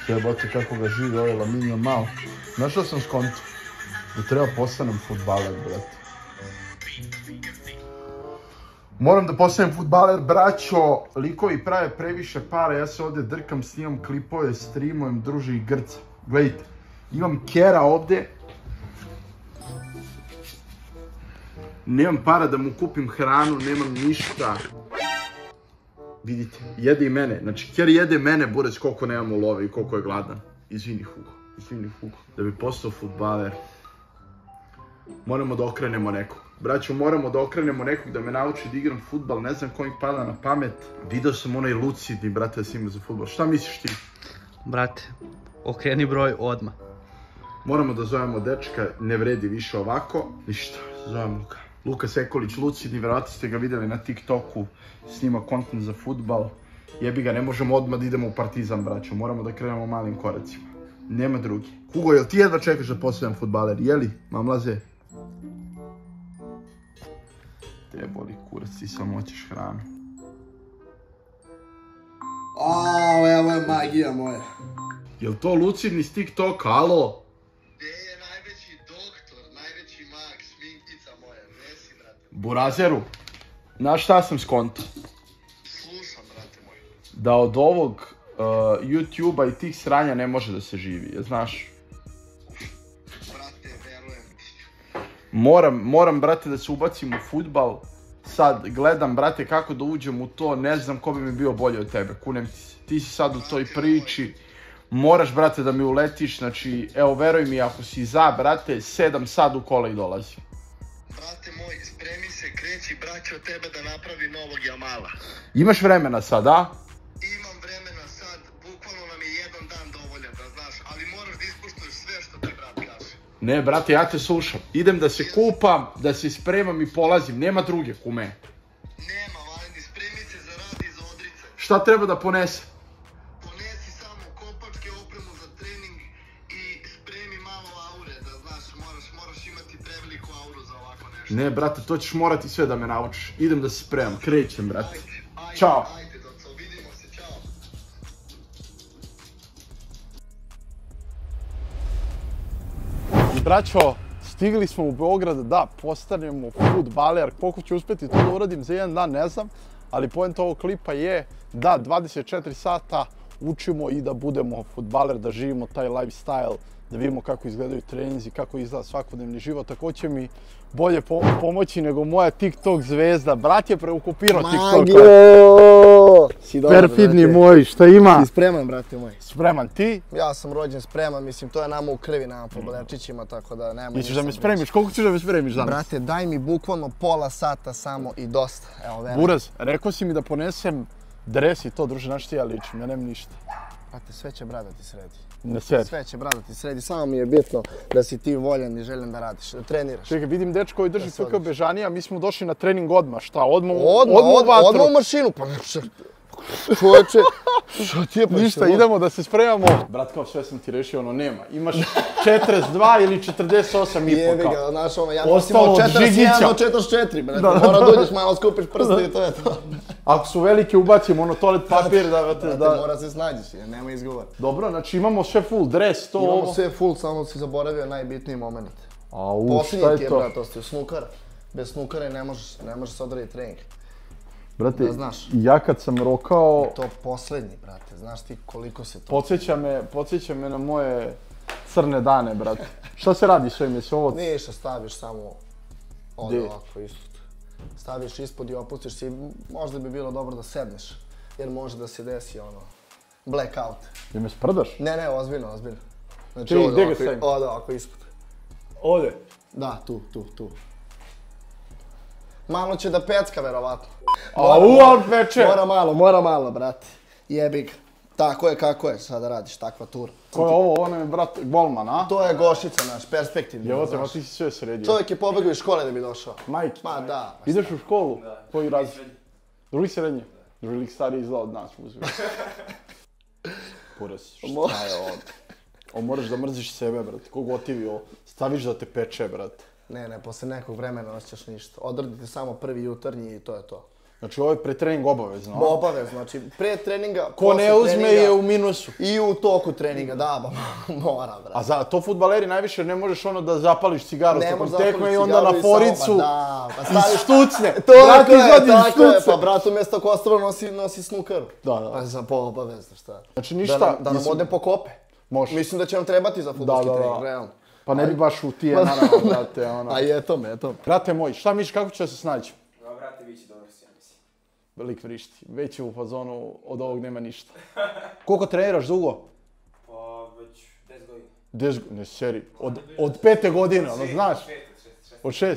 Jebote kako ga živi ovaj Lamin Jamal. Znaš što sam skonto? Da treba postanem fudbaler, brate. Moram da postanem fudbaler, braćo. Likovi prave previše para, ja se ovdje drkam, snimam klipove, streamujem, druži i grca. Gledajte, imam Kera ovdje. Nemam para da mu kupim hranu, nemam ništa. Vidite, jede i mene. Znači, Ker jede mene, burec, koliko nemamo love i koliko je gladan. Izvini, Hugo. Da bi postao fudbaler, moramo da okrenemo nekog. Braćo, moramo da okrenemo nekog da me nauči da igram fudbal. Ne znam ko mi pada na pamet. Video sam onaj lucidni, brate, da si ima za fudbal. Šta misliš ti? Brate, okreni broj odmah. Moramo da zovemo dečka, ne vredi više ovako. Ništa, zovem Luka. Luka Sekolić, lucidni, verovatno ste ga vidjeli na TikToku. Snima kontent za fudbal. Jebi ga, ne možemo odmah da idemo u Partizan, braćo. Moramo da krenemo malim koracima. Nema drugi. Hugo, jel ti jedva čekaš da postanem fudbaler? Jeli, mamlaze? Te boli kurac, ti samo hoćeš hranu. Evo je magija moja. Jel to lucidni s TikToka, alo? Gdje je najveći doktor, najveći mag, sminkica moja, gdje si, brate? Burazeru, znaš šta sam skonto? Slušam, brate moj. Da od ovog YouTube-a i tih sranja ne može da se živi, znaš? Brate, verujem ti. Moram, brate, da se ubacim u fudbal. Sad gledam, brate, kako da uđem u to, ne znam ko bi mi bio bolje od tebe, kunem ti se. Ti si sad u toj priči, moraš, brate, da mi uletiš, znači, evo, veruj mi, ako si za, brate, 7 sad u kola i dolazi. Brate moj, spremi se, kreći, braće, od tebe da napravi novog Jamala. Imaš vremena sad, a? Imam vremena sad, bukvalno nam je jedan dan dovoljan, da znaš, ali moraš da ispuštuješ sve što ti brat kaže. Ne, brate, ja te slušam. Idem da se kupam, da se spremam i polazim, nema druge, kume. Nema, Valeni, spremi se za rad i za odrice. Šta treba da ponesem? Ponesi samo kopačke, opremu za trening i spremi malo aure, da znaš, moraš imati preveliku auru za ovako nešto. Ne, brate, to ćeš morati sve da me naučiš. Idem da se spremam, krećem, brate. Ajde, Ćao. Ajde, doco, vidimo se, čao. I braćo, stigli smo u Beograd da postanemo fudbaler. Koliko ću uspjeti to da uradim za jedan dan, ne znam. Ali poenta ovog klipa je da 24 sata učimo i da budemo fudbaler, da živimo taj lifestyle, da vidimo kako izgledaju treninzi, kako izgleda svakodnevni život. Tako će mi bolje pomoći nego moja TikTok zvezda. Brat je preokupirao TikTok. Magio! Si dobar, Perfidni brate. moj, šta ima? Si spreman, brate moj? Spreman ti? Ja sam rođen spreman, mislim, to je nama u krvi, nama fudbalerčićima, tako da nema... Misliš da me spremiš? Koliko ćeš da me spremiš danas? Brate, daj mi bukvalno pola sata samo i dosta. Evo, verujem. Buraz, rekao si mi da ponesem dres i to, druže, znaš ti ja ličim, ja nemam ništa. Brate, sve će brat da ti sredi. Ne seri. Sve će brat da ti sredi, samo mi je bitno da si ti voljan i željen da radiš, da treniraš. Čekaj, vidim dečko koji drži FK Bežanija, mi smo došli na trening odmah, šta, odmah u Odmah vatru? u mašinu, pa čovječe, što ti je pa Ništa, idemo da se spremamo. Brat, kao sve sam ti rešio, ono nema. Imaš 42 ili 48 i Jebi po ga, kao. znaš ono, ja nosim Ostalo od od 41 žigića. do 44, brate, mora dođeš malo skupiš prste i to je to. Ako su velike ubacimo ono toalet papir da... Brate, mora se snađiš, jer nema izgovor. Dobro, znači imamo sve full, dres, to ovo. Imamo sve full, samo si zaboravio najbitniji moment. Au, šta Posljednji je ti je, to? brate, ostaju snukara. Bez snukara ne možeš se odraditi trening. Brate, da znaš. ja kad sam rokao, To poslednji, brate, znaš ti koliko se to... podsjeća me na moje crne dane, brate. Šta se radi s ovim, jesi ovo? Ništa, staviš samo ovdje Gdje? ovako ispod. Staviš ispod i opustiš se i možda bi bilo dobro da sedneš. Jer može da se desi ono, blackout. Jel me sprdaš? Ne, ozbiljno. Znači Čekaj, gdje ga stavim? ovdje ovako ispod. Ovdje. Da, tu. Malo će da pecka, verovatno. Au, peče! Mora malo, brate. Jebi ga. Tako je kako je, sada radiš, takva tura. Ko je ovo? Ono je, brat, golman, a? To je Gošica naš, perspektivni. Evo te, znaš. ma ti si sve sredio. Čovjek je pobegao iz škole da bi došao. Majke. Ma da. Ideš u školu? Koji razred? Drugi srednji? Drugi lik stariji izgleda od nas, uzmi. Poraz, šta je ovo? Ovo moraš da mrziš sebe, brate. Ko gotivi ovo? Staviš da te peče, brate. Ne, posle nekog vremena osjećaš ništa. Odradite samo prvi jutarnji i to je to. Znači ovo je pre trening obavezno. Obavezno, znači pre treninga, Ko ne uzme je u minusu. I u toku treninga, da, mora, brate. A za to fudbaleri najviše ne možeš ono da zapališ cigaru tokom tekme i onda na foricu štucne. Tako je, pa brat umjesto Kostrova nosi snukaru. Da. Pa za obavezno, šta? Znači ništa. Da nam odem po kope. Može. Mislim da će nam trebati za fudbalski trening, realno. Pa ne bi baš u tije, naravno, brate, ono. A eto me. Brate moj, šta misliš, kako će se snaći? Brate, vi će dobro se, ja mislim. Velik vrišti, već je u fazonu, od ovog nema ništa. Koliko treniraš dugo? Pa već 10 godina. Ne, seri, od 5. godine, ono, znaš? Od 6.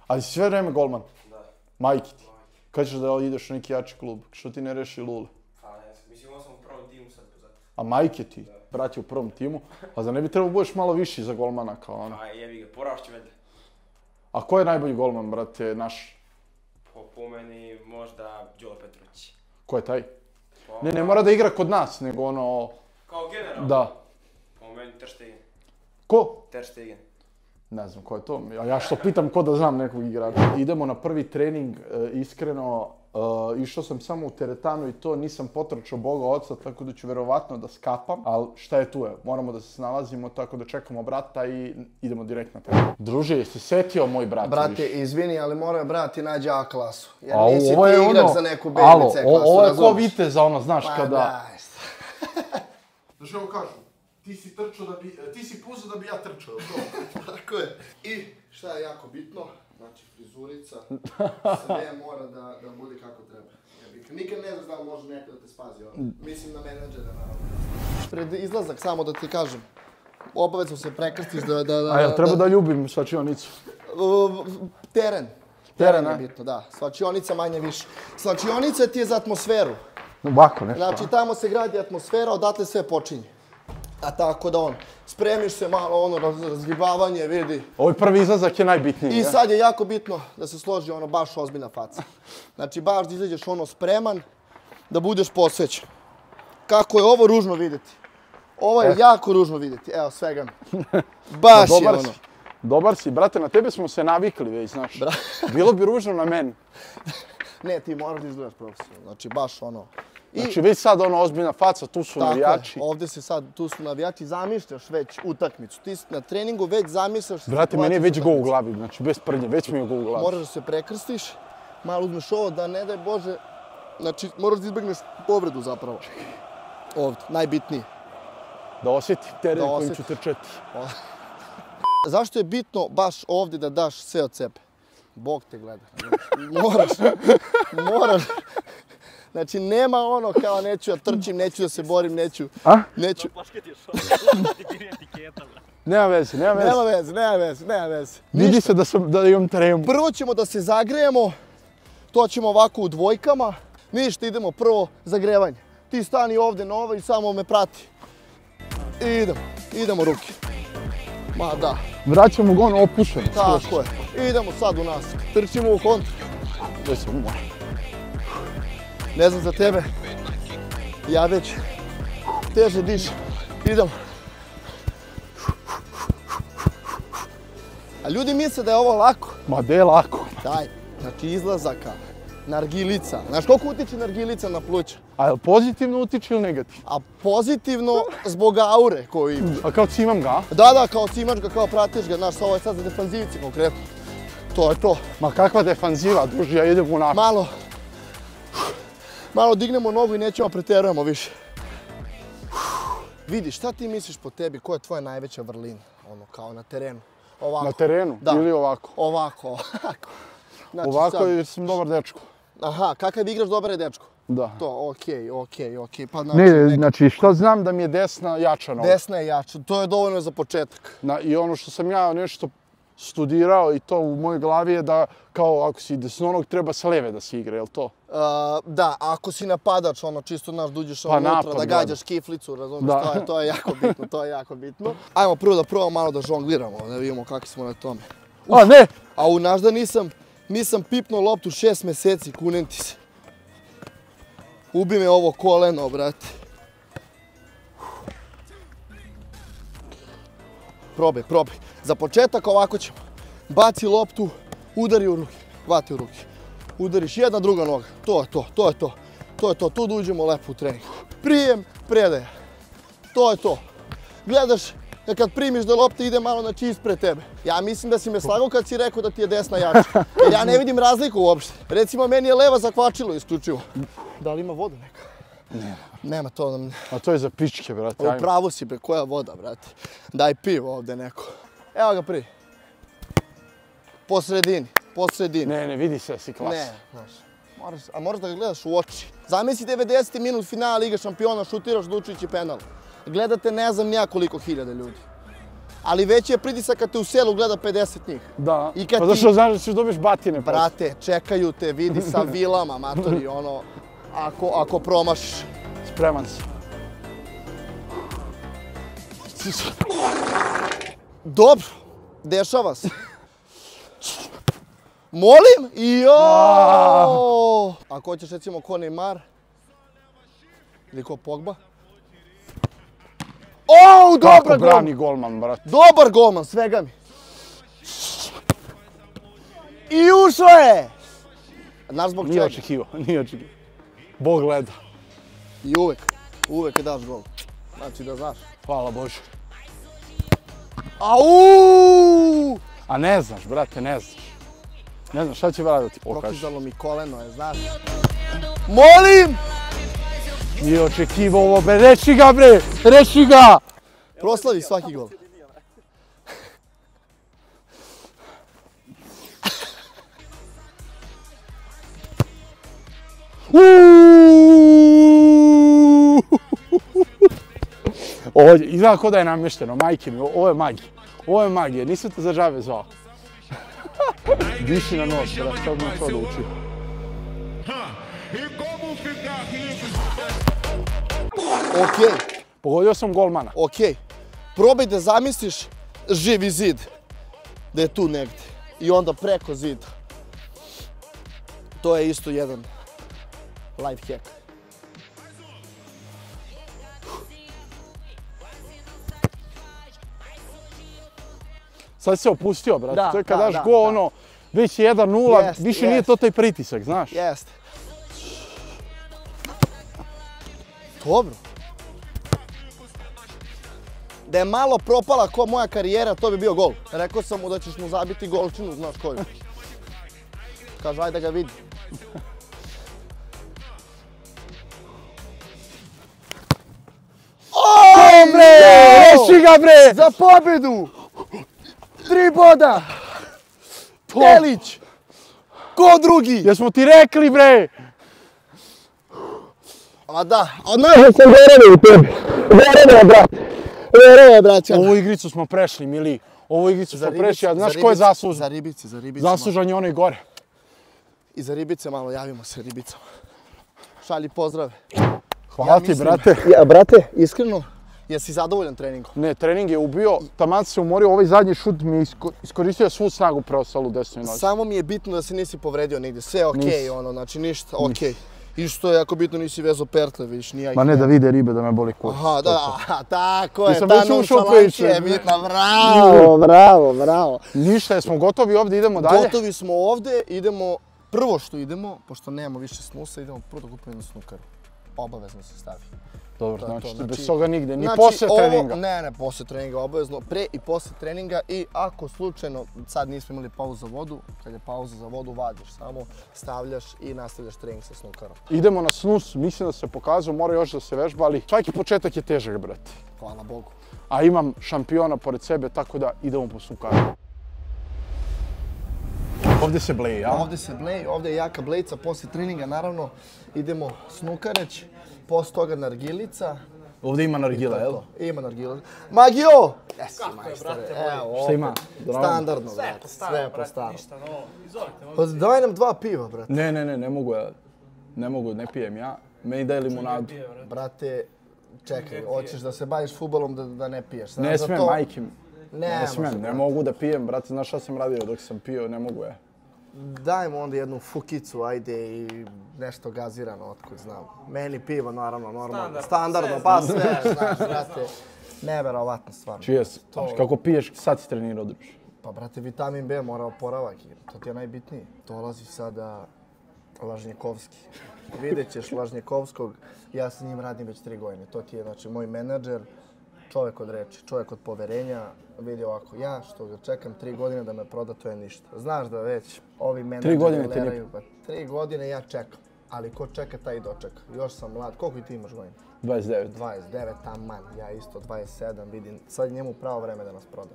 Ali si sve vreme golman? Da. Majki ti. Kad ćeš da ideš u neki jači klub? Što ti ne reši Lule? Pa ne znam, mislim, ovo sam u prvom timu sad pozad. A majke ti, brat je u prvom timu, a za ne bi trebao budeš malo viši za golmana kao ono? Pa jebi ga, porašće valjda. A ko je najbolji golman, brate, naš? Po meni možda Đole Petrović. Ko je taj? Ne mora da igra kod nas, nego ono... Kao generalno? Da. Po meni Ter Stegen. Ko? Ter Stegen. Ne znam ko je to, ja što pitam ko da znam nekog igrača. Idemo na prvi trening, iskreno, išao sam samo u teretanu i to nisam potrčao Boga oca, tako da ću verovatno da skapam, ali šta je tu je, moramo da se snalazimo, tako da čekamo brata i idemo direkt na trening. Druže, jesi setio moj brat? Brate, izvini, ali mora brat ti nađe A klasu, jer A nisi ovo je ti igrač ono- za neku B ili C klasu, Ovo je ko razumiješ? viteza, ono, znaš, Pa kada... daj. Znaš kako kažu, ti si trčao da bi, ti si puzao da bi ja trčao, to. Tako je. I šta je jako bitno, znači frizurica, sve mora da bude kako treba. Nikad ne znaš da li može neko da te spazi, mislim na menadžera naravno. Pred izlazak, samo da ti kažem, obavezno se prekrstiš A jel treba da ljubim svačionicu? Teren. Teren, je a? bitno, da. Svačionica manje više. Svačionica ti je za atmosferu. Ovako nešto. Znači, tamo se gradi atmosfera, odatle sve počinje. A tako da spremiš se malo, razgibavanje, vidi. Ovaj prvi izlazak je najbitniji, I sad je jako bitno da se složi baš ozbiljna faca. Znači, baš da izađeš spreman, da budeš posvećen. Kako je ovo ružno vidjeti. Ovo je jako ružno vidjeti, evo svega mi. Baš je ono. Dobar si, brate, na tebe smo se navikli već, znaš. Bilo bi ružno na meni. Ne, ti moraš da izgledaš profesionalno, znači baš ono. Znači već sad ozbiljna faca, tu su navijači. Tako je, ovdje se sad, tu su navijači, zamišljaš već utakmicu. Ti na treningu već zamišljaš... Brate, meni je već go u glavi, znači bez prnje, već mi je go u glavi. Moraš da se prekrstiš, malo uzmeš ovo da ne daj Bože, znači moraš da izbjegneš povredu zapravo. Ovdje, najbitnije. Da osjetim teren kojim ću trčati. Zašto je bitno baš ovdje da daš sve od sebe? Bog te gleda. Moraš. Znači, nema ono kao neću da trčim, neću da se borim, neću... Nema veze. Nema veze. Vidi se da imam tremu. Prvo ćemo da se zagrejemo, to ćemo ovako u dvojkama. Ništa, idemo prvo zagrevanje. Ti stani ovdje na ovo i samo me prati. Idemo ruke. Ma da. Vraćamo ga ono opušeno. Tako je. Idemo sad u nas. Trčimo u kontru. Ne znam za tebe. Ja već teže dišem. Idemo. A ljudi misle da je ovo lako. Ma de je lako. Daj, znači izlazaka, nargilica. Znaš koliko utiče nargilica na pluća? A je li pozitivno utiče ili negativno? A pozitivno zbog aure koju imaš. A kao cimam ga? Da, kao cimaš ga, kao pratiš ga, znaš, ovo je sad za defanzivici konkretno. To je to. Ma kakva defanziva, druži, ja idem onako. Malo dignemo nogu i nećemo preterujemo više. Vidi, šta ti misliš po tebi, koja je tvoja najveća vrlina? Ono, kao na terenu. Ovako. Na terenu? Ili ovako? Ovako. Ovako jer sam dobar dečko. Aha, kakav igraš dobar je dečko? Da. To, okej. Pa ne, znači šta znam da mi je desna jača noga. Desna je jača, to je dovoljno za početak. I ono što sam ja nešto studirao i to u mojoj glavi je da kao ako si desnonog treba sa leve da se igra, je li to? Da, ako si napadač, čisto da uđeš unutra, da gađaš kiflicu, razumiješ, to je jako bitno, Ajmo prvo da probamo malo da žongliramo, da vidimo kakvi smo na tome. A ne! A u naš da nisam pipnuo loptu 6 mjeseci, kunem ti se. Ubi me ovo koleno, brate. Probaj. Za početak ovako ćemo. Baci loptu, udari u ruke, hvati u ruke. udariš jedna, druga noga. To je to, to je to. To je to, tu da uđemo lepo u trening. Prijem, predaja. To je to. Gledaš da kad primiš da lopta ide malo znači ispred tebe. Ja mislim da si me slagao kad si rekao da ti je desna jača. Jer ja ne vidim razliku uopšte. Recimo, meni je leva zakvačilo isključivo. Da li ima voda neka? Nema. Nema to. A to je za pičke, brate. U pravu si, bre, koja voda, brate. Daj pivo ovde neko. Evo ga prvi. Po sredini. Ne, vidi se, si klasa. Ne, znaš. Moraš da ga gledaš u oči. Zamisli 90. minut finala Lige šampiona, šutiraš Dučić i penal. Gledate ne znam nija koliko hiljada ljudi. Ali veći je pritisak kad te u selu gleda 50 njih. Da, pa zašto znaš da ćeš dobiješ batine. Brate, čekaju te, vidi sa vilama, matori, ono, ako promašiš. Spreman si. Dobro, dešava se. Molim? Joooo! Ako hoćeš recimo ko Neymar ili ko Pogba. Ooo, dobar golman! Kako brani golman, brate. Dobar golman, svega mi. I ušao je! Znaš zbog čega? Nije očekivao. Bog gleda. I uvek daš gol. Znači da znaš. Hvala Bože. Auuu! A ne znaš, brate, ne znaš. Ne znam šta će vrati da ti pokaže. Prokizalo mi koleno je, znaš. Molim! Nije očekivao ovo, bre, reši ga, bre! Reši ga! Proslavi svaki gol. Ovo izgleda kao da je namješteno, majke mi, ovo je magija. Ovo je magija, nisam te za džabe zvao. Diši na nos, brate, sad mi to da učio. Okej. Pogodio sam golmana. Okej. Probaj da zamisliš živi zid. Da je tu negdje. I onda preko zida. To je isto jedan life hack. Sad se opustio, brate. Da, to je kad da, daš da, go, da. ono, već je 1-0, Jest, više nije jest. to taj pritisak, znaš. Jeste. Dobro. Da je malo propala ko moja karijera, to bi bio gol. Rekao sam mu da ćeš mu zabiti golčinu, znaš koju. Kaže, ajde da ga vidi. Bre, reši ga, bre! Za pobjedu! 3 boda! Telić! Ko drugi? Jesmo ti rekli, bre! A da, odmah sam verovao u tebi. Verovao, brate. Verovao, braća. Ovu igricu smo prešli, Mili. Ovu igricu smo prešli, a znaš ko je zaslužan? Za ribice. Zaslužan je onaj gore. I za ribice malo, javimo se ribicama. Šalji pozdrave. Hvala ti, brate. Ja, brate, iskreno, jesi zadovoljan treningom? Ne, trening je ubio, taman se umorio, ovaj zadnji šut mi je iskoristio svu snagu preostalu u desnoj nozi. Samo mi je bitno da se nisi povredio nigdje, sve okej, ono, znači ništa, okej. I što je jako bitno, nisi vezao pertle, vidiš, nije... Ma ne da vide ribe da me boli kurac. Aha, da, tako je, Nisam ta već ušao u priču. nonšalancija je bitna, bravo. Ništa, jesmo gotovi ovdje, idemo dalje? Gotovi smo ovdje, idemo, prvo što idemo, pošto nemamo više snusa, idemo prvo da kupimo na snukaru. Obavezno se stavi. Dobro, To je to, znači znači- bez toga nigde, ni Znači, poslije ovo- treninga. Ne, poslije treninga obavezno, pre i poslije treninga i ako slučajno sad nismo imali pauzu za vodu, kad je pauza za vodu vadiš samo, stavljaš i nastavljaš trening sa snukarom. Idemo na snus, mislim da se pokazao, mora još da se vežba, ali svaki početak je težak, brate. Hvala Bogu. A imam šampiona pored sebe, tako da idemo po snukaru. Ovdje se bleji, ja? Ovdje se blej, ovdje je jaka blejca, poslije treninga naravno idemo snukareć, poslije toga nargilica. Ovdje ima nargila, jel? Ima nargila. Magio! Jesi majstore, evo Šta ima? opet. Standardno, brate, sve po starom. Pa daj nam 2 piva, brate. Ne, ne mogu ja. Ne mogu, ne pijem ja. Meni daj limonadu. Brate, čekaj, hoćeš da se baviš fudbalom da ne piješ. Znaš Ne za smem, to- majke mi. Ne Ne smem, može, ne brate. mogu da pijem, brate, znaš šta sam radio dok sam pio, ne mogu ja. Dajmo onda jednu fukicu, ajde, i nešto gazirano, otkud znam. Meni pivo, naravno, normalno. Standardno, pa sve, znaš, brate. Neverovatna stvar. Cheers. Kako piješ, sad si trenirao, druž. Pa, brate, vitamin B mora oporavak, to ti je najbitnije. Dolazi sada Lažnjakovski. Vidjet ćeš Lažnjakovskog, ja sa njim radim već 3 godine. To ti je znači moj menadžer, čovjek od reči, čovjek od poverenja. Vidi ovako, ja što ga čekam 3 godine da me proda, to je ništa. Znaš da već ovi menadžeri 3 godine ti leraju, 3 godine ja čekam. Ali ko čeka, taj i dočeka. Još sam mlad. Koliko ti imaš godina? 29. 29, taman. Ja isto 27, vidim. Sad je njemu pravo vreme da nas proda.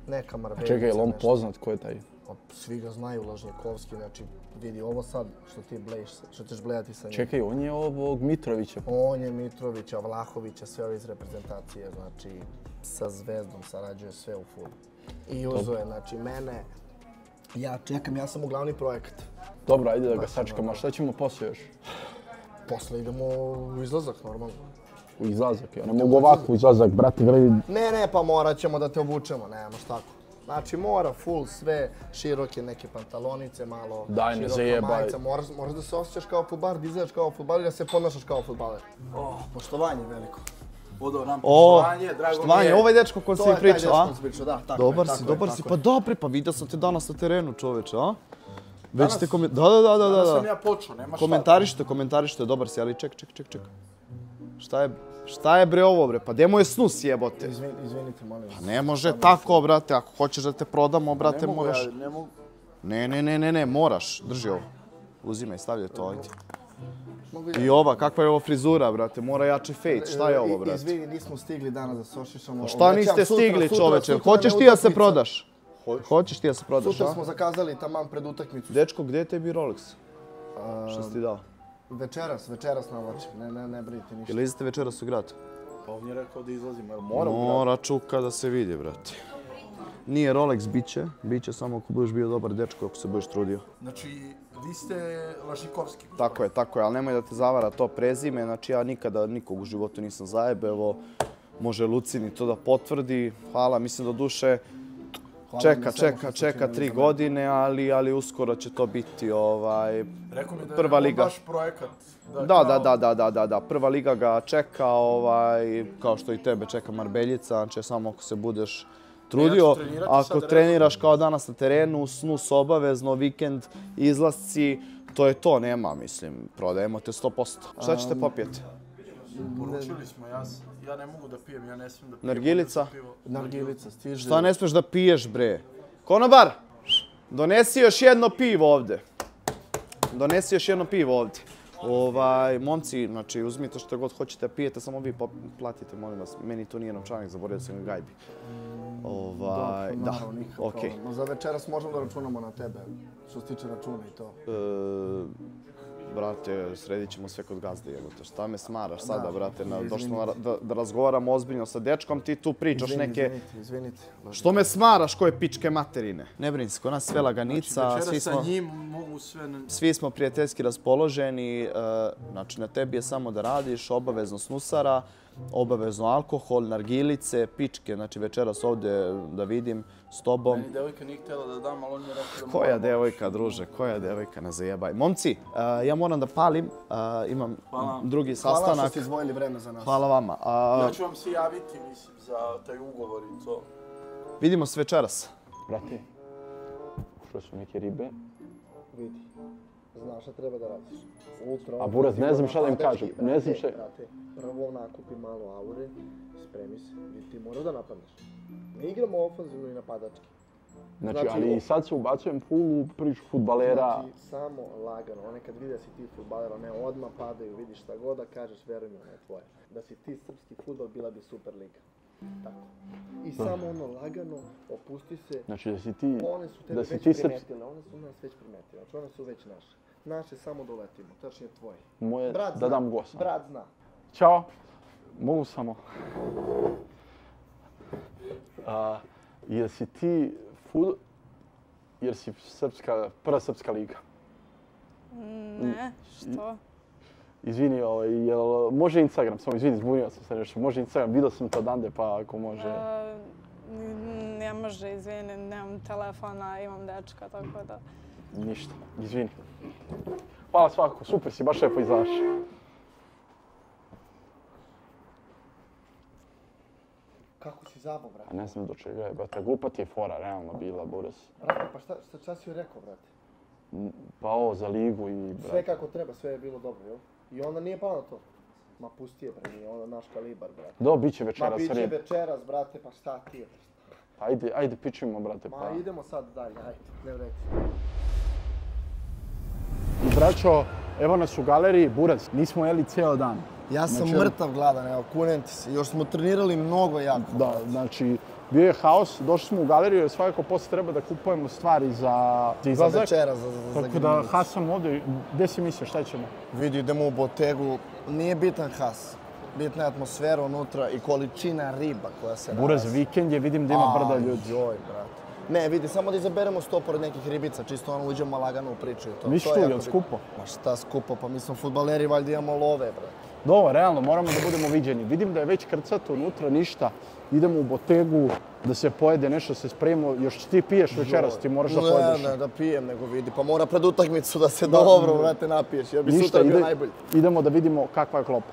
Neka Marbeljica. Čekaj, je li on nešto. poznat? Ko je taj? Pa, svi ga znaju, Lažnjakovski. Znači, vidi ovo sad što ti blejiš, što ćeš blejati sa njim. Čekaj, on je ovog Mitrovića. On je Mitrovića, Vlahovića, sve ove iz reprezentacije. Znači, sa Zvezdom sarađuje sve u fudbalu. I uzo je, znači, mene. Ja čekam, ja sam u glavni projekat. Dobro, ajde da ga sačekamo. A šta ćemo poslije još? Posle idemo u izlazak, normalno. U izlazak, ja ne mogu ovako u izlazak, brate, vredi. Ne, pa morat ćemo da te obučemo, nemaš tako. Znači mora full sve, široke neke pantalonice, malo Daj, ne široka zajebaj. majica, moraš da se osjećaš kao fudbaler, da izgledaš kao fudbaler i da se ponašaš kao fudbaler. Poštovanje veliko. Odao nam poštovanje, drago mi je. Ovaj dečko ko si pričao, a? Da, tako Dobar je, si, tako je, dobar si. tako Pa je. dobro, pa vidio sam te danas na terenu, čoveče, a? Već ste Danas sam Da. ja počeo, nema šta. Komentarište, dobar si, ali ček. Šta je bre ovo, bre? Pa demo je snus, jebote. Izvinite, molim vas. Ne može tako, brate, ako hoćeš da te prodamo, brate, moraš. Ne mogu. Ne, moraš. Drži ovo. Uzimaj, stavljaj to, ajde. I ova, kakva je ovo frizura, brate? Mora jači fejt, šta je ovo, brate? Izvini, nismo stigli danas da se ošišamo. Šta niste stigli, čoveče? Hoćeš ti da se prodaš? Hoćeš ti da se prodaš, Sutra a? smo zakazali taman pred utakmicu. Dečko, gdje je tebi Rolex? Što si ti dao? Večeras navlačim, ne brinite ništa. Ili izete večeras u grad? Pa on je rekao da izlazimo, jel moramo? Mora čuka da se vidi, brate. Nije Rolex, biće samo ako budeš bio dobar dečko, ako se budeš trudio. Znači, vi ste Lažnjakovski. Tako je, ali nemoj da te zavara to prezime, znači ja nikada nikog u životu nisam zajebeo, može Lucini to da potvrdi, hvala, mislim da duše čeka 3 godine, ali uskoro će to biti Rekao mi da prva je liga. baš projekat. Da, prva liga ga čeka, kao što i tebe čeka Marbeljica, znači samo ako se budeš trudio, ako treniraš kao danas na terenu, snus obavezno, vikend, izlasci, to je to, nema, mislim, prodajemo te 100%. Šta ćete popijeti? Poručili smo, ja ne mogu da pijem, ja ne smijem da pijem. Nargilica? Nargilica stiže. Šta ne smiješ da piješ, bre? Konobar, donesi još jedno pivo ovde. Momci, znači uzmite što god hoćete da pijete, samo vi platite, molim vas. Meni to nije novčanik, zaboravio sam ga gajbi. Da, okej. Za večeras možemo da računamo na tebe, što se tiče računa i to. Brate, sredit ćemo sve kod gazde, jebote. Šta me smaraš sada, brate? Došlo da razgovaramo ozbiljno sa dečkom, ti tu pričaš neke... Izvinite. Što me smaraš, koje pičke materine? Ne brini se, kod nas sve laganica, svi smo prijateljski raspoloženi, znači na tebi je samo da radiš, obavezno snusara, obavezno alkohol, nargilice, pičke, znači večeras ovde da vidim s tobom. Meni devojka nije htjela da dam, ali on mi je rekao da Koja devojka, druže, koja devojka, ne zajebaj. Momci, ja moram da palim, imam drugi Hvala što sastanak. ste izdvojili vreme za nas. Hvala vama. Ja ću vam se javiti, mislim, za taj ugovor i to. Vidimo se večeras. Brate, ušle su neke ribe. Vidi, znaš šta treba da radiš. Ujutro, A Buraz, ne znam šta da im kažem, ne znam šta... Brate, prvo nakupi malo aure, spremi se, vidi ti moraš da napadneš. Ne igramo ofanzivno i napadački. Znači, ali sad se ubacujem full u priču fudbalera. Znači, samo lagano, one kad vide da si ti fudbaler, one odmah padaju, vidiš šta god da kažeš, veruj mi, ono je tvoje. Da si ti srpski fudbal, bila bi super liga. Tako. I samo ono lagano, opusti se. Znači, da si ti... One su tebe već primetile, one su nas već primetile, znači one su već naše. Naše samo doletimo, tačnije tvoje. Moje Brat da zna, dam gosa. brat zna. Ćao. Mogu samo. Jesi ti jer si prva srpska liga? Ne, što? Izvini, jel može Instagram? Samo izvini, zbunio sam se nešto. Može Instagram, vidio sam to odande, pa ako može... Ne može, izvini, nemam telefona, imam dečka, tako da... Ništa, izvini. Hvala svakako, super si, baš lepo izaš. Kako si zabao, brate? A ne znam do čega je, brate. Glupa ti je fora, realno bila, Boris. Brate, pa šta si joj rekao, brate? Pa ovo za ligu i... Sve kako treba, sve je bilo dobro, jel? I onda nije palo na to. Ma pusti je, bre, nije onda naš kalibar, brate. Do, bit će Ma večeras bit će red. večeras, brate, pa šta ti je? Ajde, pičujemo, brate, pa. Ma idemo sad dalje, ajde, ne vredi. Braćo, evo nas u galeriji, Buraz, nismo jeli cijel dan. Ja sam Znači, mrtav gladan, evo, kunem ti se. Još smo trenirali mnogo jako. Da, znači, bio je haos, došli smo u galeriju jer svakako posle treba da kupujemo stvari za izlazak. Za večera, za Tako da hasam ovdje, gdje si mislio, šta ćemo? Vidi, idemo u Bottegu, nije bitan has. Bitna je atmosfera unutra i količina riba koja se nalazi. Buraz, vikend je, vidim da ima brda ljudi. Joj, brate. Ne, vidi, samo da izaberemo 100 pored nekih ribica, čisto ono uđemo lagano u priču. Misliš tu, je li skupo? Ma šta skupo, pa mi smo fudbaleri, valjda imamo love, brate. Dobro, realno, moramo da budemo viđeni. Vidim da je već krcato unutra, ništa. Idemo u Bottegu da se pojede, nešto se spremimo. Još ti piješ večeras, ti moraš da pojedeš. Ne, da pijem, nego vidi. Pa mora pred utakmicu da se dobro, brate, napiješ, jer bi sutra bio najbolji. Idemo da vidimo kakva je klopa.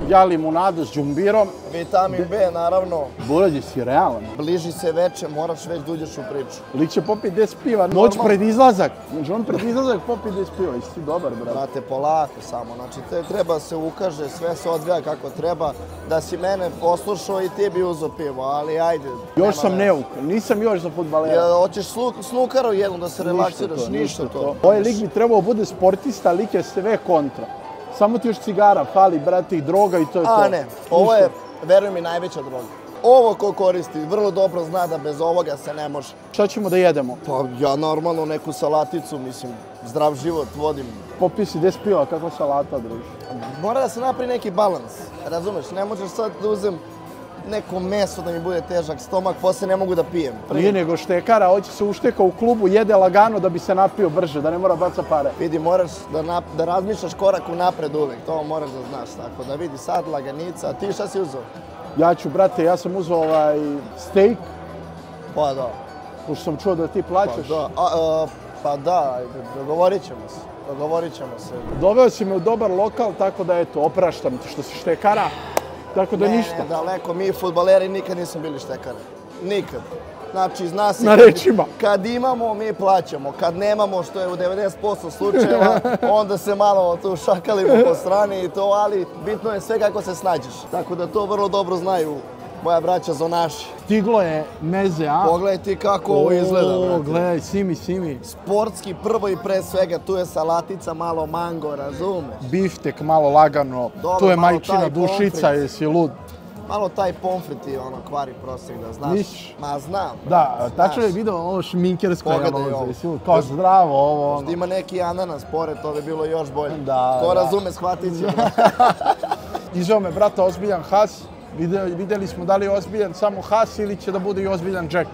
Ja limunadu s džumbirom. Vitamin B, naravno. Burađi si realan. Bliži se veče, moraš već da uđeš u priču. Lik će popiti 10 piva, noć pred izlazak. Znači on pred izlazak popiti 10 piva, jesi ti dobar, brate. Brate, polako samo, znači treba se ukaže, sve se odvija kako treba. Da si mene poslušao i ti bi uzeo pivo, ali ajde. Još sam neuk, nisam još za fudbalera. Hoćeš snukaru jednu da se relaksiraš, ništa to. Ovaj lik bi trebao bude sportista, lik je sve kontra. Samo ti još cigara fali, brate, i droga i to je to. A ne, ovo je, veruj mi, najveća droga. Ovo ko koristi, vrlo dobro zna da bez ovoga se ne može. Šta ćemo da jedemo? Pa ja normalno neku salaticu, mislim, zdrav život vodim. Popio si 10 piva, kakva salata, druži? Mora da se napravi neki balans, razumeš? Ne možeš sad da uzem neko meso da mi bude težak stomak, poslije ne mogu da pijem. Nije nego štekara, hoće se ušteka u klubu, jede lagano da bi se napio brže, da ne mora baca pare. Vidi, moraš da razmišljaš korak unapred uvek, to moraš da znaš, tako da vidi sad laganica, a ti šta si uzeo? Ja ću, brate, ja sam uzeo steak. Pa da. Pošto sam čuo da ti plaćaš. Pa da, ajde, dogovorit ćemo se. Doveo si me u dobar lokal, tako da eto, opraštam ti što si štekara. Tako da ništa. Ne, daleko, mi fudbaleri nikad nismo bili štekare. Nikad. Znači, zna se... Na rečima. Kad imamo, mi plaćamo. Kad nemamo, što je u 90% slučajeva, onda se malo tu šakalimo po strani i to, ali bitno je sve kako se snađeš. Tako da to vrlo dobro znaju moja braća zonaši. Stiglo je meze, a? Pogledaj ti kako ovo izgleda, brate. Gledaj, simi. Sportski prvo i pre svega, tu je salatica, malo mango, razumeš? Biftek malo lagano, tu je majčina dušica, jesi lud. Malo taj pomfrit i ono kvari prosjek, da znaš. Misliš? Ma znam. Da, tačno je video ovo šminkersko, pogledaj ovo. Kao zdravo ovo. Možda ima neki ananas pored, to bi bilo još bolje. Da. Ko razume, shvatit će. Izveo me brata ozbiljan has. Vidjeli smo da li je ozbiljan samo has ili će da bude i ozbiljan Jack.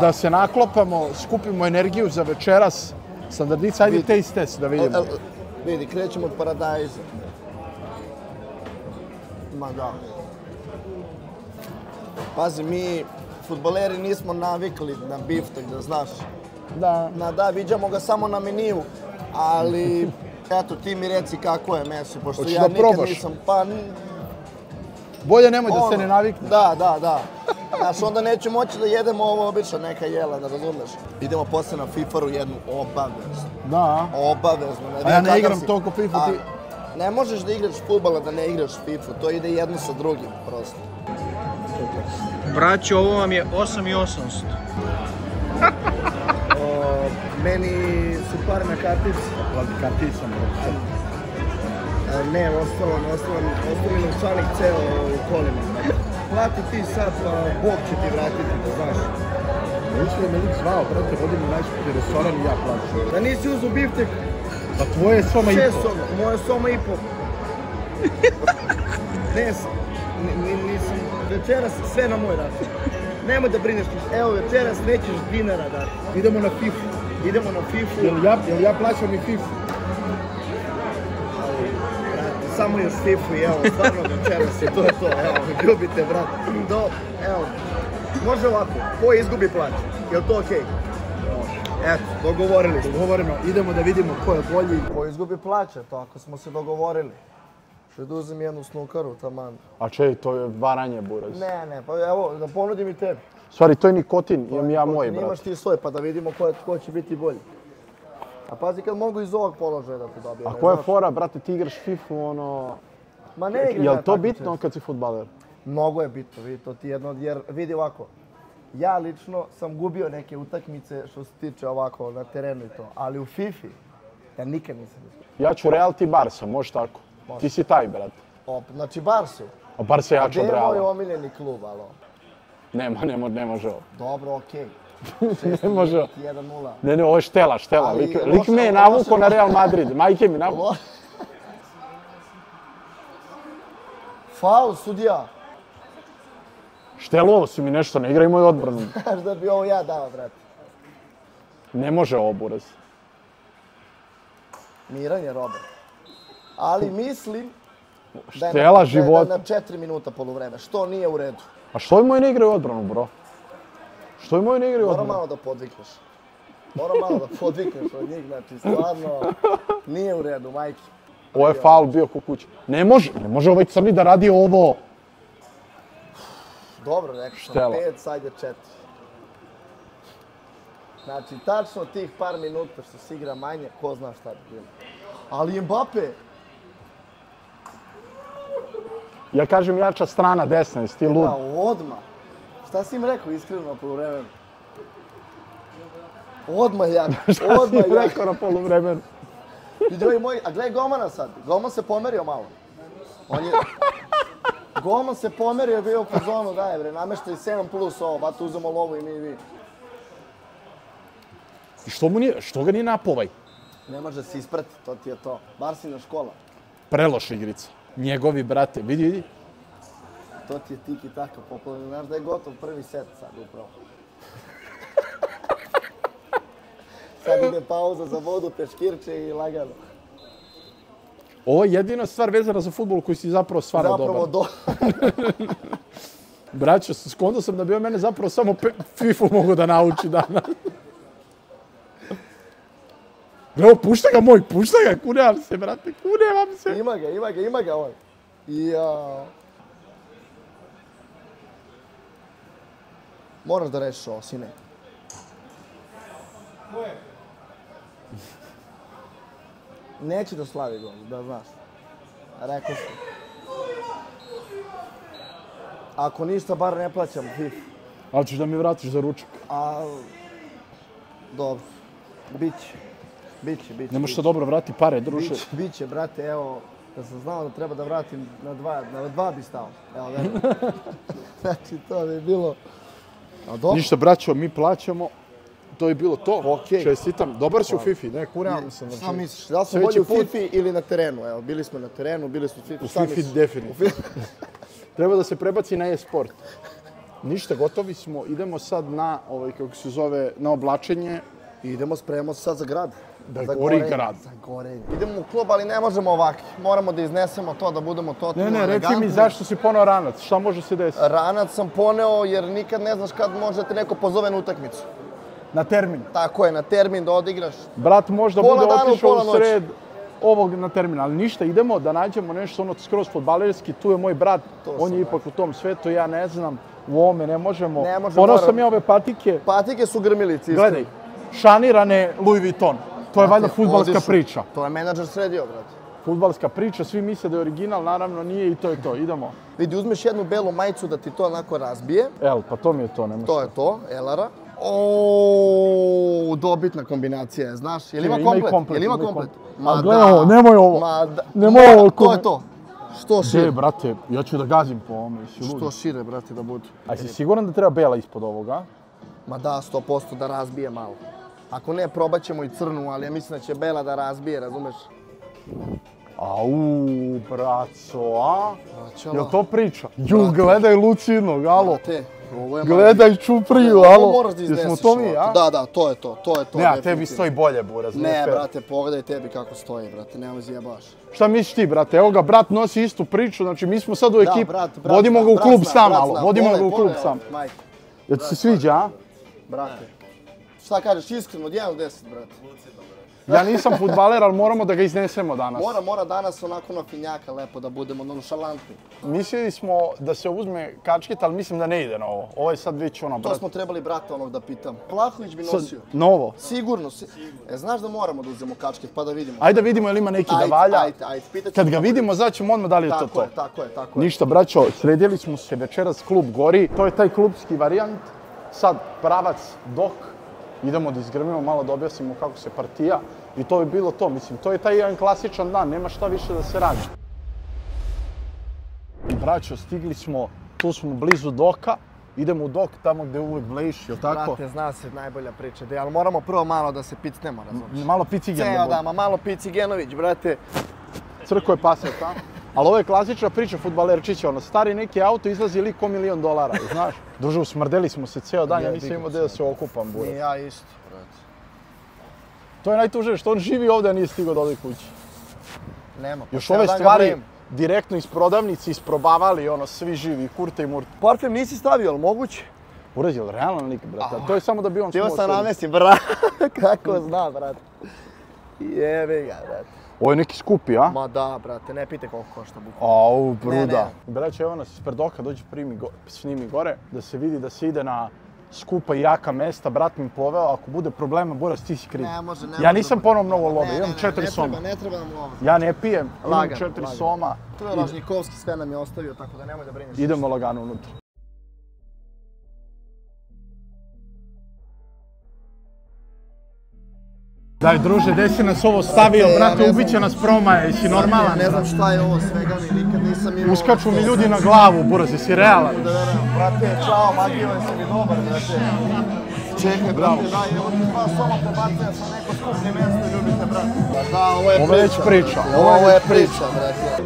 Da se naklopamo, skupimo energiju za večeras. Standardica, ajde taste test da vidimo. Vidi, krećemo od paradajza. Ma da. Pazi, mi fudbaleri nismo navikli na biftek, da znaš. Da. Da, viđamo ga samo na meniju, ali eto ti mi reci kako je meso, pošto ja nikad nisam, pa... Bolje nemoj da se ne navikne. Da. Znaš, onda neću moći da jedemo ovo obično neka jela, da razumeš. Idemo poslije na FIFA-u jednu obavezno. Da. Obavezno. A ja ne igram toliko FIFA ti... Ne možeš da igraš fudbala da ne igraš FIFA, to ide jedno sa drugim, prosto. Braćo, ovo vam je 8.800. Meni su par na kartici. Karticom, Ne, ostalo mi novčanik ceo u kolima. Plati ti sad, pa Bog će ti vratiti, da znaš. Uskoro me lik zvao, brate, vodim u najskuplji restoran i ja plaćam. Da nisi uzeo biftek? Pa tvoje je soma i po. Moje soma i po. Nisam, večeras sve na moj račun. Nemoj da brineš, evo večeras nećeš dinara dati. Idemo na FIFA. Idemo na FIFA. Jel ja plaćam i FIFA? Samo još FIFA i evo, stvarno večeras i to je to, evo, ljubite, brate. Evo, može ovako, ko izgubi plaću, je li to okej? Eto, dogovorili smo. Dogovoreno, idemo da vidimo ko je bolji. Ko izgubi plaće, to ako smo se dogovorili. Što da uzem jednu snukaru, taman. A čej, to je varanje, Buraz. Ne, pa evo, da ponudim i tebi. Stvari, to je nikotin, imam ja moj, brate. Imaš ti svoj, pa da vidimo ko će biti bolji. A pazi kad mogu iz ovog položaja da te dobijem. A koja je fora, brate, ti igraš FIFA, ono... Ma ne igram Jel ja to tako bitno često. kad si fudbaler? Mnogo je bitno, vidi, to ti jedno, jer vidi ovako. Ja lično sam gubio neke utakmice što se tiče ovako na terenu i to, ali u FIFA ja nikad nisam izgubio. Ja ću Real, ti Barca, može tako? Ti si taj, brate. Znači Barsu. A Barca je jače Gdje od je moj Reala. omiljeni klub, alo? Ne može ovo. Dobro, okej. Ne može ovo. 1-0. Ne, ovo je štela. Ali Lik me je navukao na Real Madrid, majke mi navukao. Faul, sudija. Štelo, ovo si mi nešto, ne igraj moju odbranu. Znaš da bi ovo ja dao, brate. Ne može ovo, buraz. Miran je Robert. Ali mislim da je Štela života. na 4 minuta poluvreme, što nije u redu. A što je moj ne igraju odbranu, bro? Što je moj ne igraju Moram odbranu? malo da podvikneš. Moram malo da podvikneš od njih, znači stvarno nije u redu, majke. Ovo je faul bio ko kuća. Ne može ovaj crni da radi ovo. Dobro, rekao sam Štela. 5, sad je 4. Znači, tačno tih par minuta što se igra manje, ko zna šta bi bilo. Ali Mbappe, Ja kažem jača strana desna, jesi ti lud? da, odmah. Šta si im rekao iskreno na poluvremenu? Odmah jak, Šta si odmah im jak. rekao na poluvremenu? Vidi moj, a gledaj golmana sad, golman se pomerio malo. Golman se pomerio, bio u fazonu, daj bre, nameštaj 7+ ovo, bate uzemo lovu i mi i vi. I što ga nije napao ovaj? Ne može se isprati, to ti je to. Barsina škola, Preloša igrica. Njegovi brate, vidi. to ti je tiki taka popularno. Znaš da je gotov prvi set sad upravo. Sad ide pauza za vodu, peškirče i lagano. Ovo je jedina stvar vezana za fudbal koji si zapravo stvarno dobar. Braćo, skontao sam da bi on mene zapravo samo FIFA mogu da nauči danas. Evo, pušta ga, kunevam se, brate, kunevam se. Ima ga on. Jao. Moraš da rešiš ovo, sine. Neće da slavi gol, da znaš. Rekao sam. Ako ništa, bar ne plaćam FIFA. Ali ćeš da mi vratiš za ručak. Dobro. Biće. Ne možeš da dobro vrati pare, druže. Biće, brate, evo, da sam znao da treba da vratim na 2 bi stao. Evo, verujem. Znači, to bi bilo... A dobro. Ništa, braćo, mi plaćamo. To je bilo to. Okej. Čestitam. Dobar si u FIFA, ne, kunevam se. Šta misliš, da li sam bolji u FIFA ili na terenu? Evo, bili smo na terenu, bili smo u FIFA. U FIFA definitivno. Treba da se prebaci na e-sport. Ništa, gotovi smo. Idemo sad na, kako se zove, na oblačenje. Idemo, spremamo se sad za grad. Da gori grad. Za gorenje. Idemo u klub, ali ne možemo ovako. Moramo da iznesemo to, da budemo totalno Ne, elegantni. reci mi zašto si poneo ranac, šta može se desiti? Ranac sam poneo jer nikad ne znaš kad može te neko pozove na utakmicu. Na termin. Tako je, na termin da odigraš. Brat možda Pola bude dana u otišao pola u noći. sred ovog na termin, ali ništa, idemo da nađemo nešto ono skroz fudbalerski, tu je moj brat, on je ipak u tom svetu, ja ne znam, u ovome ne možemo. Ponao sam ja ove patike. Patike su grmilici. Gledaj, šanirane Louis Vuitton. To je valjda fudbalska priča. To je menadžer sredio, brate. Fudbalska priča, svi misle da je original, naravno nije i to je to, idemo. Vidi, uzmeš jednu belu majicu da ti to onako razbije. Pa to mi je to, nema To je to, Elara. Ooooo, dobitna kombinacija je, znaš. Jel ima komplet? Ima komplet. A gledaj ovo, nemoj ovo. Nemoj ovo. To je to. Što šire? Brate, ja ću da gazim po ovome, jesi lud? Što šire, brate, da budu. A si siguran da treba bela ispod ovoga? Ma da, 100% da razbije malo. Ako ne, probat ćemo i crnu, ali ja mislim da će bela da razbije, razumeš? Au, braco, a? Jel to priča? Ju, gledaj lucidnog, alo. Gledaj čupriju, alo. Ovo moraš da izneseš. Jesmo to mi, a? Da, to je to. Ne, a tebi stoji bolje, buraz. Ne, brate, pogledaj tebi kako stoji, brate, nemoj zjebaš. Šta misliš ti, brate? Evo ga, brat nosi istu priču, znači mi smo sad u ekipu. Vodimo ga u klub sam, alo. Vodimo ga u klub sam. Jel ti se sviđa, a? Brate. Šta kažeš, iskreno, od 1 do 10, brate? Ja nisam fudbaler, ali moramo da ga iznesemo danas. Mora danas onako na finjaka lepo da budemo nonšalantni. Mislili smo da se uzme kačket, ali mislim da ne ide na ovo. Ovo je sad već ono, To brat. smo trebali brata onog da pitam. Vlahović bi nosio. Novo. Sigurno. Znaš da moramo da uzmemo kačket pa da vidimo. Ajde da vidimo ili ima neki da valja. Ajde. Kad ga vidimo, znaćemo odmah da li je to to. Tako je. Ništa, braćo, sredili smo se večeras klub Gori. To je taj klubski varijant. Sad pravac dok. Idemo da izgrmimo, malo da objasnimo kako se partija. I to bi bilo to, mislim, to je taj jedan klasičan dan, nema šta više da se radi. Braćo, stigli smo, tu smo blizu doka. Idemo u dok, tamo gde uvek blejiš, jel tako? Brate, zna se najbolja priča, ali moramo prvo malo da se picnemo, razumiješ? Malo picigen da bude. Malo Picigenović, brate. Crko je paset, a? Ali ovo je klasična priča fudbalerčića, ono, stari neki auto izlazi lik ko $1.000.000, znaš? Druže, usmrdeli smo se ceo dan, ja nisam imao gde da se okupam, bure. I ja isto, brate. To je najtužnije, što on živi ovde, a nije stigao da ode kući. Nema. Još ove stvari direktno iz prodavnice isprobavali, ono, svi živi, kurte i murte. Parfem nisi stavio, ali moguće? Urađe, ali realan lik, brate, to je samo da bi on Htio smao sam sebi. namestim, brate. Kako zna, brate. Jebe ga, brate. Ovo je neki skupi, a? Ma da, brate, ne pite koliko košta bukvalno. Au, bruda. Ne. Braće, evo nas ispred oka, dođi snimi gore, da se vidi da se ide na skupa i jaka mesta, brat mi poveo, ako bude problema, Boras, ti si kriv. Ne može. Ja nisam ponovno ovo lobe, imam 4 soma. Ne treba nam ovo. Ja ne pijem, imam Lagano, 4 lagano. soma. To je Lažnjikovski, sve nam je ostavio, tako da nemoj da brineš. Idemo lagano unutra. Daj druže, gde si nas ovo stavio, brate, ubiće nas promaje, jesi normalan? Ne znam šta je ovo svega mi, nikad nisam imao... Uskaču mi ljudi na glavu, Buraz, jesi realan? Brate, čao, magivan sam i dobar, brate. Čekaj, brate, daj, evo ti 2 soma prebacujem sa neko skupni mjesto, ljubite, brate. Da, ovo je priča. Ovo je već priča. Ovo je priča, brate.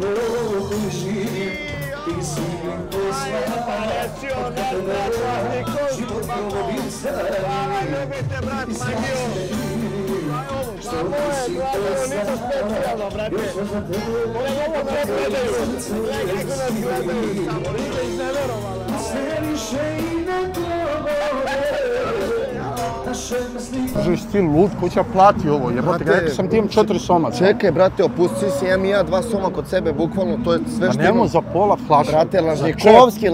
Kaže, jesi ti lud, ko će plati ovo, jebote, rekao sam ti imam 4 soma. Čekaj, brate, opusti se, imam i ja 2 soma kod sebe, bukvalno, to je sve što Nemo imam. za pola flaša. Brate, Lažnjikovski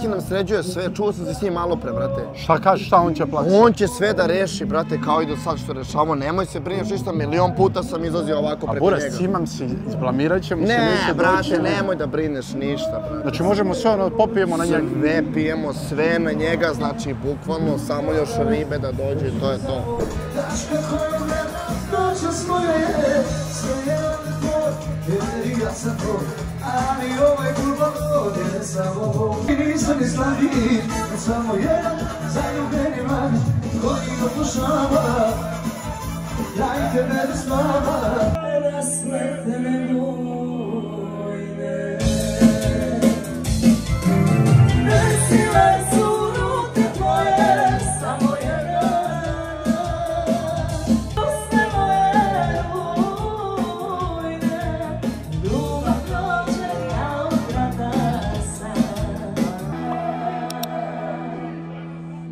nam sređuje sve, čuo sam se s njim malo pre, brate. Šta kažeš, šta on će platiti? On će sve da reši, brate, kao i do sad što rešavamo, nemoj se brineš ništa, 1.000.000 puta sam izlazio ovako A preko Buraz, njega. cimam se, izblamirat ćemo se, Ne, neće brate, doći. nemoj da brineš ništa, brate. Znači možemo sve ono popijemo na njega. Sve pijemo, sve na njega, znači bukvalno samo još ribe da dođe i to je to. Nisam ni slabiji, samo jedan zaljubljeni mlad koji dopušava, dajte me da spava. Rasplete me vojne, desile su ruke tvoje, samo jedan, puste moje vojne, ljubav prođe kao kratasa.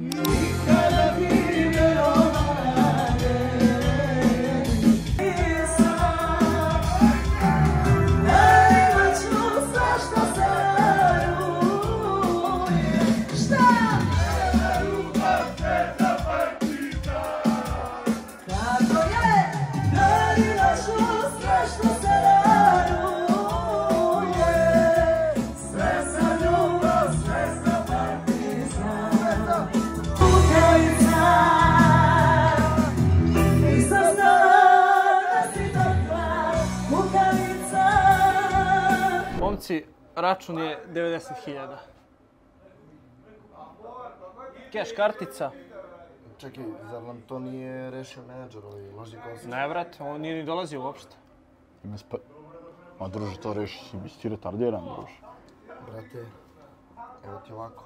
Nikada ti vjerovane nisam, da imat ću sve što se daruje. Šta? Ljubav te zapartita. Kako je? Da imat ću sve što se daruje. Sve za ljubav, sve za partizan. Kukavica, nisam znala da si takva kukavica. Momci, račun je 90.000. Keš kartica? Čekaj, zar nam to nije rešio menadžer ovaj Lažnjikovski? Ne, brate, on nije ni dolazio uopšte. Ma druže, to reši, si ti retardiran, druže. Brate, evo ti ovako.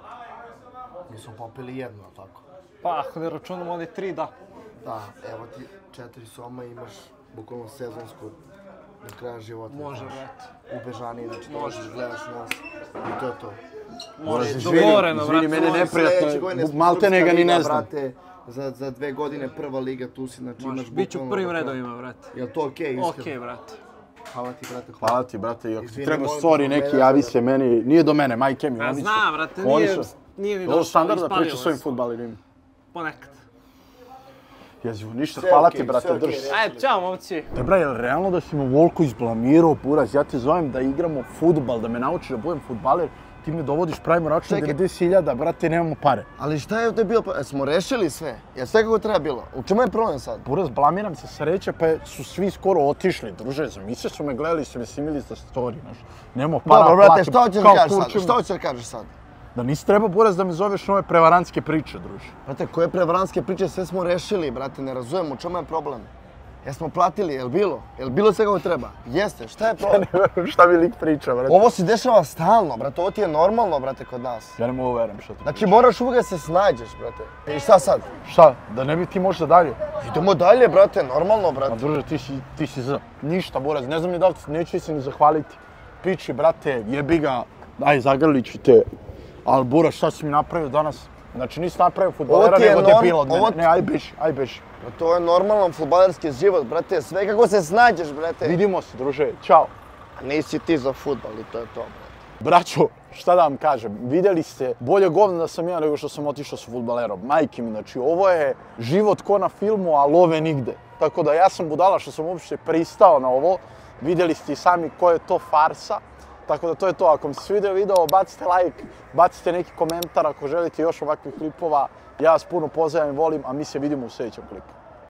Mi smo popili jedno, tako? Pa, ako ne računamo one 3, da. Da, evo ti 4 soma, imaš bukvalno sezonsku do kraja života. Može, znaš. brate. U Bežani, znači dođeš, gledaš nas i to je to. Može, Izvini, dogovoreno, izvini, brate. meni je Sljedeće neprijatno, godine maltene ga ni ne Srpska znam. liga, brate, za 2 godine prva liga, tu si, znači imaš bukvalno... Biću u prvim redovima, brate. Jel to okej, iskreno? Okej, brate. Hvala ti, brate. Hvala ti, brate, i ako ti Izvini, treba molim stvari te, neki, gledaj, javi brate. se meni. Nije do mene, majke mi, Ja oni su... znam, brate, oni nije su- ni Ovo došao, standardna priča ispalio s ovim vas. fudbalerima. Ponekad. Jezivo, ništa, Sve hvala okej, ti, brate, sve okej, drži. ne. Ajde, čao, momci. Dobra, je li realno da si me Volko izblamirao, Buraz? Ja te zovem da igramo fudbal, da me naučiš da budem fudbaler. Ti me dovodiš, pravimo račun Čekaj. 90.000, brate, nemamo pare. Ali šta je to bilo? Smo rešili sve? Jel sve kako treba bilo? U čemu je problem sad? Buraz, blamiram se sreće, pa su svi skoro otišli, druže. Zamisli su me gledali, su me simili za story, znaš. Nemamo para, Dobro, brate, platim šta hoćeš da kao kažeš sad? kurčim. Šta hoćeš da kažeš sad? Da nisi treba, Buraz, da me zoveš na ove prevarantske priče, druže. Brate, koje prevaranske priče, sve smo rešili, brate, ne razumemo, u čemu je problem? Jesmo platili, jel bilo? Jel bilo sve kako treba? Jeste, šta je problem? Ne verujem šta mi lik priča, brate. Ovo se dešava stalno, brate, ovo ti je normalno, brate, kod nas. Ja ne mogu verujem šta ti Znači, moraš uvijek da se snađeš, brate. I šta sad? Šta, da ne bi ti možda dalje? Idemo dalje, brate, normalno, Ma brate. druže, ti si za ništa, Buraz, ne znam ni da li neću se ni zahvaliti. Piči, brate, jebi ga, aj zagrlit ću te. Ali Buraz, šta si mi napravio danas? Znači nisi napravio fudbalera, Ovo ti je nego debila od mene. ovo- Ne, aj beži, aj beži. To je normalan fudbalerski život, brate, sve kako se snađeš, brate. Vidimo se, druže, ćao. Nisi ti za fudbal i to je to, brate. Braćo, šta da vam kažem, vidjeli ste bolje govno da sam ja nego što sam otišao s fudbalerom. Majke mi, znači ovo je život ko na filmu, a love nigde. Tako da ja sam budala što sam uopšte pristao na ovo. Vidjeli ste i sami ko je to farsa. Tako da to je to, ako vam se svidio video, bacite like, bacite neki komentar ako želite još ovakvih klipova. Ja vas puno pozdravljam i volim, a mi se vidimo u sljedećem klipu.